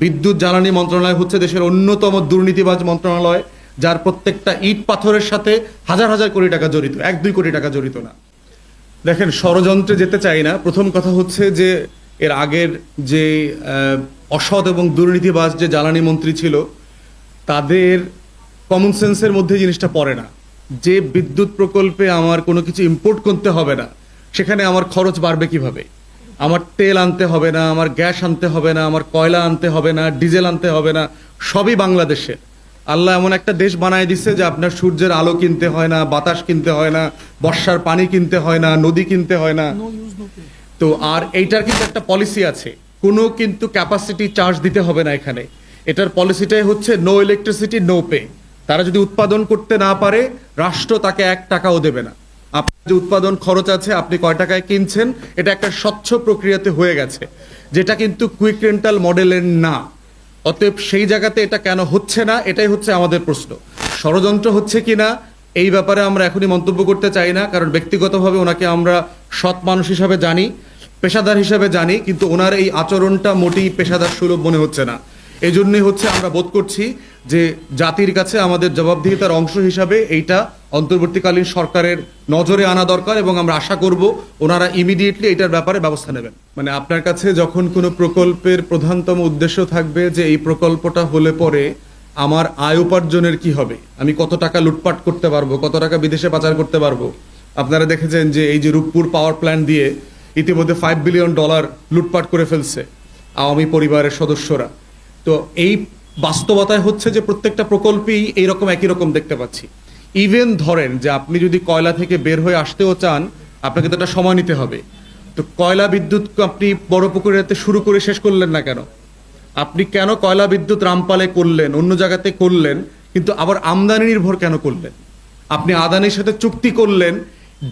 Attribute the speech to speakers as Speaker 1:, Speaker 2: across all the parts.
Speaker 1: বিদ্যুৎ জ্বালানি মন্ত্রণালয় হচ্ছে দেশের অন্যতম দুর্নীতিবাজ মন্ত্রণালয়, যার প্রত্যেকটা ইট পাথরের সাথে হাজার হাজার কোটি টাকা জড়িত, 1-2 কোটি টাকা জড়িত না। দেখেন, ষড়যন্ত্রে যেতে চাই না। প্রথম কথা হচ্ছে যে এর আগের যে অসৎ এবং দুর্নীতিবাজ যে জ্বালানি মন্ত্রী ছিল, তাদের কমন সেন্সের মধ্যে জিনিসটা পড়ে না যে বিদ্যুৎ প্রকল্পে আমার কোনো কিছু ইম্পোর্ট করতে হবে না, সেখানে আমার খরচ বাড়বে কিভাবে? আমার তেল আনতে হবে না, আমার গ্যাস আনতে হবে না, আমার কয়লা আনতে হবে না, ডিজেল আনতে হবে না, সবই বাংলাদেশের। আল্লাহ এমন একটা দেশ বানায় দিচ্ছে যে আপনার সূর্যের আলো কিনতে হয় না, বাতাস কিনতে হয় না, বর্ষার পানি কিনতে হয় না, নদী কিনতে হয় না। তো আর এইটার কিন্তু একটা পলিসি আছে, কোনো কিন্তু ক্যাপাসিটি চার্জ দিতে হবে না এখানে। এটার পলিসিটাই হচ্ছে নো ইলেকট্রিসিটি নো পে। তারা যদি উৎপাদন করতে না পারে, রাষ্ট্র তাকে 1 টাকাও দেবে না। আপনার যে উৎপাদন খরচ আছে, আপনি কয় টাকায় কিনছেন, এটা একটা স্বচ্ছ প্রক্রিয়াতে হয়ে গেছে, যেটা কিন্তু কুইক রেন্টাল মডেলের না। অতএব সেই জায়গাতে এটা কেন হচ্ছে না, এটাই হচ্ছে আমাদের প্রশ্ন। ষড়যন্ত্র হচ্ছে কিনা এই ব্যাপারে আমরা এখনই মন্তব্য করতে চাই না, কারণ ব্যক্তিগতভাবে ওনাকে আমরা সৎ মানুষ হিসাবে জানি, পেশাদার হিসাবে জানি, কিন্তু ওনার এই আচরণটা মোটেই পেশাদার সুলভ মনে হচ্ছে না। এই জন্যই হচ্ছে আমরা বোধ করছি যে জাতির কাছে আমাদের জবাবদিহিতার অংশ হিসাবে এইটা অন্তর্বর্তীকালীন সরকারের নজরে আনা দরকার, এবং আমরা আশা করব ওনারা ইমিডিয়েটলি এটার ব্যাপারে ব্যবস্থা নেবেন। মানে আপনার কাছে যখন কোনো প্রকল্পের প্রধানতম উদ্দেশ্য থাকবে যে এই প্রকল্পটা হলে পরে আমার আয় উপার্জনের কি হবে, আমি কত টাকা লুটপাট করতে পারবো, কত টাকা বিদেশে পাচার করতে পারবো। আপনারা দেখেছেন যে এই যে রূপপুর পাওয়ার প্ল্যান্ট দিয়ে ইতিমধ্যে $5 বিলিয়ন লুটপাট করে ফেলছে আওয়ামী পরিবারের সদস্যরা। তো এই বাস্তবতায় হচ্ছে যে প্রত্যেকটা প্রকল্পেই এইরকম একই রকম দেখতে পাচ্ছি। ইভেন ধরেন যে আপনি যদি কয়লা থেকে বের হয়ে আসতেও চান, আপনাকে তো একটা সময় নিতে হবে। তো কয়লা বিদ্যুৎ আপনি বড় পুকুরেতে শুরু করে শেষ করলেন না কেন? আপনি কেন কয়লা বিদ্যুৎ রামপালে করলেন, অন্য জায়গাতে করলেন, কিন্তু আবার আমদানি নির্ভর কেন করলেন? আপনি আদানির সাথে চুক্তি করলেন,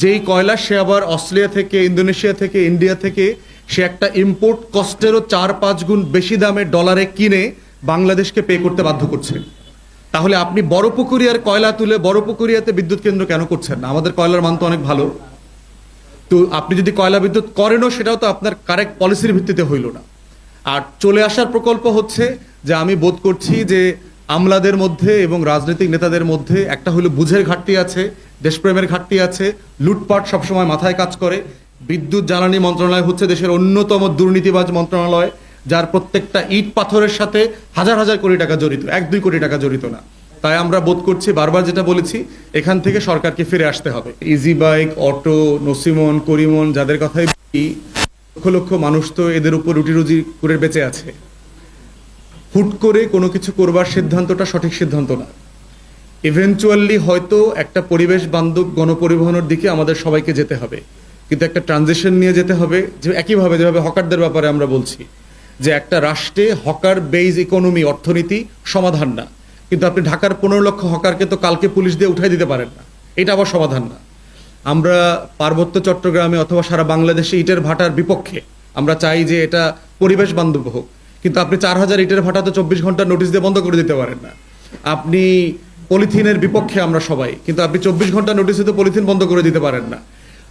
Speaker 1: যেই কয়লা সে আবার অস্ট্রেলিয়া থেকে, ইন্দোনেশিয়া থেকে, ইন্ডিয়া থেকে সে একটা ইম্পোর্ট কস্টেরও 4-5 গুণ বেশি দামে ডলারে কিনে বাংলাদেশকে পে করতে বাধ্য করছে। তাহলে আপনি বড় পুকুরিয়ার কয়লা তুলে বড় পুকুরিয়াতে বিদ্যুৎ কেন্দ্র কেন করছেন না? আমাদের কয়লার মান তো অনেক ভালো। তো আপনি যদি কয়লা বিদ্যুৎ করেনও, সেটাও তো আপনার কারেক্ট পলিসির ভিত্তিতে হইল না। আর চলে আসার প্রকল্প হচ্ছে যে আমি বোধ করছি যে আমলাদের মধ্যে এবং রাজনৈতিক নেতাদের মধ্যে একটা হলো বুঝের ঘাটতি আছে, দেশপ্রেমের ঘাটতি আছে, লুটপাট সবসময় মাথায় কাজ করে। বিদ্যুৎ জ্বালানি মন্ত্রণালয় হচ্ছে দেশের অন্যতম দুর্নীতিবাজ মন্ত্রণালয়, যার প্রত্যেকটা ইট পাথরের সাথে হাজার হাজার কোটি টাকা জড়িত, 1-2 কোটি টাকা জড়িত না। তাই আমরা বোধ করছি, বারবার যেটা বলেছি, এখান থেকে সরকারকে ফিরে আসতে হবে। Easy bike, auto, nosimon, Korimon, যাদের কথাই লক্ষ লক্ষ মানুষ তো এদের উপর রুটি রুজি করে বেঁচে আছে। হুট করে কোনো কিছু করবার সিদ্ধান্তটা সঠিক সিদ্ধান্ত না। ইভেনচুয়ালি হয়তো একটা পরিবেশ বান্ধব গণপরিবহনের দিকে আমাদের সবাইকে যেতে হবে, কিন্তু একটা ট্রানজিশন নিয়ে যেতে হবে। যে একইভাবে যেভাবে হকারদের ব্যাপারে আমরা বলছি যে একটা রাষ্ট্রে হকার বেইজ ইকোনমি, অর্থনীতি সমাধান না, কিন্তু আপনি ঢাকার 15 লক্ষ হকারকে তো কালকে পুলিশ দিয়ে উঠাই দিতে পারেন না, এটা আবার সমাধান না। আমরা পার্বত্য চট্টগ্রামে অথবা সারা বাংলাদেশে ইটের ভাটার বিপক্ষে, আমরা চাই যে এটা পরিবেশ বান্ধব হোক, কিন্তু আপনি 4000 ইটের ভাটা তো 24 ঘন্টা নোটিশ দিয়ে বন্ধ করে দিতে পারেন না। আপনি পলিথিনের বিপক্ষে আমরা সবাই, কিন্তু আপনি 24 ঘন্টা নোটিশে তো পলিথিন বন্ধ করে দিতে পারেন না।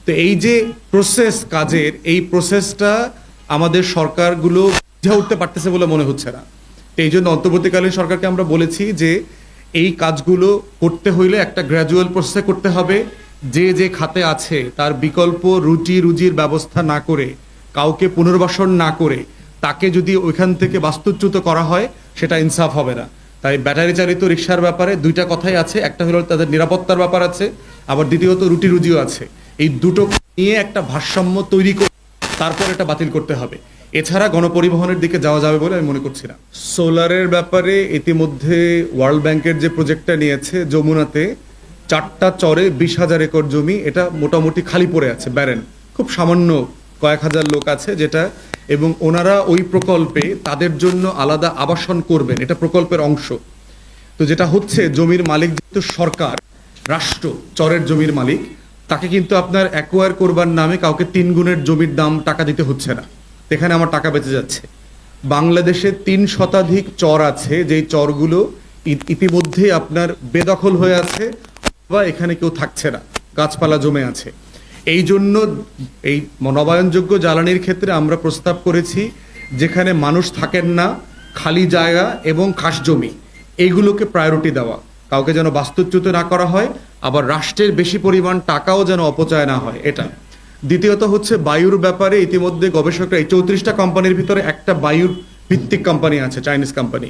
Speaker 1: তো এই যে প্রসেস কাজের, এই প্রসেসটা আমাদের সরকারগুলো বুঝে উঠতে পারতেছে বলে মনে হচ্ছে না। এই জন্য অন্তর্বর্তীকালীন সরকারকে আমরা বলেছি যে এই কাজগুলো করতে হইলে একটা গ্র্যাজুয়াল প্রসেসে করতে হবে। যে যে খাতে আছে তার বিকল্প রুজির ব্যবস্থা না করে, কাউকে পুনর্বাসন না করে, তাকে যদি ওইখান থেকে বাস্তুচ্যুত করা হয়, সেটা ইনসাফ হবে না। তাই ব্যাটারি চালিত রিক্সার ব্যাপারে 2টা কথাই আছে, একটা হলো তাদের নিরাপত্তার ব্যাপার আছে, আবার দ্বিতীয়ত রুজিও আছে। এই দুটো নিয়ে একটা ভারসাম্য তৈরি করে তারপর এটা বাতিল করতে হবে। এছাড়া গণপরিবহনের দিকে যাওয়া যাবে বলে আমি মনে করছি না। সোলারের ব্যাপারে ইতিমধ্যে ওয়ার্ল্ড ব্যাংকের যে প্রজেক্টটা নিয়েছে, যমুনাতে 4টা চরে 20,000 একর জমি, এটা মোটামুটি খালি পড়ে আছে, ব্যারেন, খুব সামান্য কয়েক হাজার লোক আছে যেটা, এবং ওনারা ওই প্রকল্পে তাদের জন্য আলাদা আবাসন করবেন, এটা প্রকল্পের অংশ। তো যেটা হচ্ছে, জমির মালিক যেহেতু সরকার, রাষ্ট্র, চরের জমির মালিক, তাকে কিন্তু আপনার অ্যাকোয়ার করবার নামে কাউকে 3 গুণের জমির দাম টাকা দিতে হচ্ছে না। এখানে আমার টাকা বেঁচে যাচ্ছে। বাংলাদেশে 3 শতাধিক চর আছে, যেই চরগুলো ইতিমধ্যে আপনার বেদখল হয়ে আছে বা এখানে কেউ থাকছে না, গাছপালা জমে আছে। এই জন্য এই নবায়নযোগ্য জ্বালানির ক্ষেত্রে আমরা প্রস্তাব করেছি, যেখানে মানুষ থাকেন না, খালি জায়গা এবং খাস জমি এইগুলোকে প্রায়োরিটি দেওয়া, কাউকে যেন বাস্তুচ্যুত না করা হয়, আবার রাষ্ট্রের বেশি পরিমাণ টাকাও যেন অপচয় না হয় এটা। দ্বিতীয়ত হচ্ছে বায়ুর ব্যাপারে ইতিমধ্যে গবেষকরা এই 34টা কোম্পানির ভিতরে একটা বায়ুর ভিত্তিক কোম্পানি আছে, চাইনিজ কোম্পানি,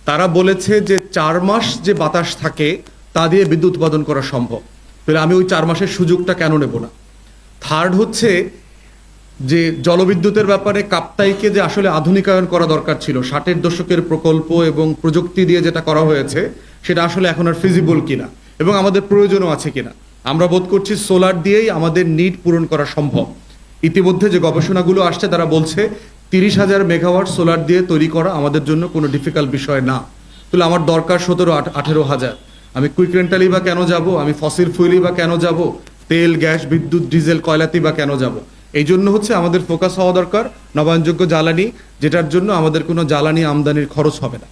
Speaker 1: তারা বলেছে যে 4 মাস যে বাতাস থাকে তা দিয়ে বিদ্যুৎ উৎপাদন করা সম্ভব। তাহলে আমি ওই 4 মাসের সুযোগটা কেন নেব না? থার্ড হচ্ছে যে জলবিদ্যুতের ব্যাপারে কাপ্তাইকে যে আসলে আধুনিকায়ন করা দরকার ছিল, 60-এর দশকের প্রকল্প এবং প্রযুক্তি দিয়ে যেটা করা হয়েছে সেটা আসলে এখন আর ফিজিবল কিনা এবং আমাদের প্রয়োজনও আছে কিনা। আমরা বোধ করছি সোলার দিয়েই আমাদের নিড পূরণ করা সম্ভব। ইতিমধ্যে যে গবেষণাগুলো আসছে তারা বলছে 30,000 মেগাওয়াট সোলার দিয়ে তৈরি করা আমাদের জন্য কোনো ডিফিকাল্ট বিষয় না। তাহলে আমার দরকার 17-18,000, আমি কুইক রেন্টালি বা কেন যাব? আমি ফসিল ফুয়েলি বা কেন যাব? তেল, গ্যাস, বিদ্যুৎ, ডিজেল, কয়লাতেই বা কেন যাব? এই জন্য হচ্ছে আমাদের ফোকাস হওয়া দরকার নবায়নযোগ্য জ্বালানি, যেটার জন্য আমাদের কোনো জ্বালানি আমদানির খরচ হবে না।